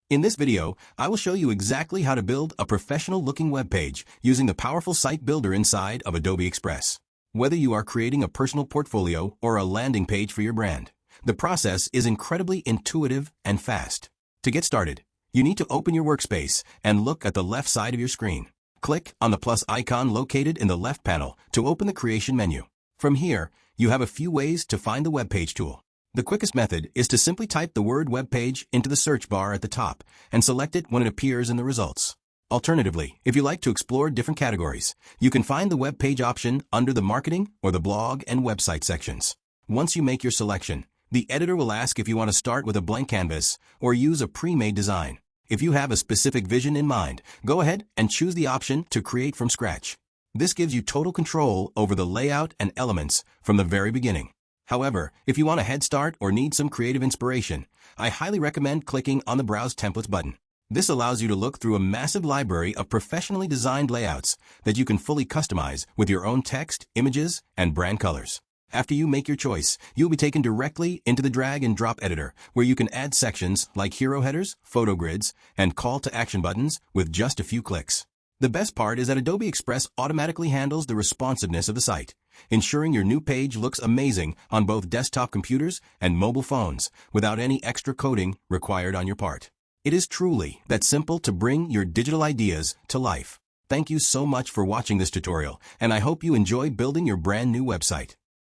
In this video, I will show you exactly how to build a professional-looking web page using the powerful site builder inside of Adobe Express. Whether you are creating a personal portfolio or a landing page for your brand, the process is incredibly intuitive and fast. To get started, you need to open your workspace and look at the left side of your screen. Click on the plus icon located in the left panel to open the creation menu. From here, you have a few ways to find the web page tool. The quickest method is to simply type the word web page into the search bar at the top and select it when it appears in the results. Alternatively, if you like to explore different categories, you can find the web page option under the marketing or the blog and website sections. Once you make your selection, the editor will ask if you want to start with a blank canvas or use a pre-made design. If you have a specific vision in mind, go ahead and choose the option to create from scratch. This gives you total control over the layout and elements from the very beginning. However, if you want a head start or need some creative inspiration, I highly recommend clicking on the Browse Templates button. This allows you to look through a massive library of professionally designed layouts that you can fully customize with your own text, images, and brand colors. After you make your choice, you'll be taken directly into the drag and drop editor, where you can add sections like hero headers, photo grids, and call to action buttons with just a few clicks. The best part is that Adobe Express automatically handles the responsiveness of the site, ensuring your new page looks amazing on both desktop computers and mobile phones without any extra coding required on your part. It is truly that simple to bring your digital ideas to life. Thank you so much for watching this tutorial, and I hope you enjoy building your brand new website.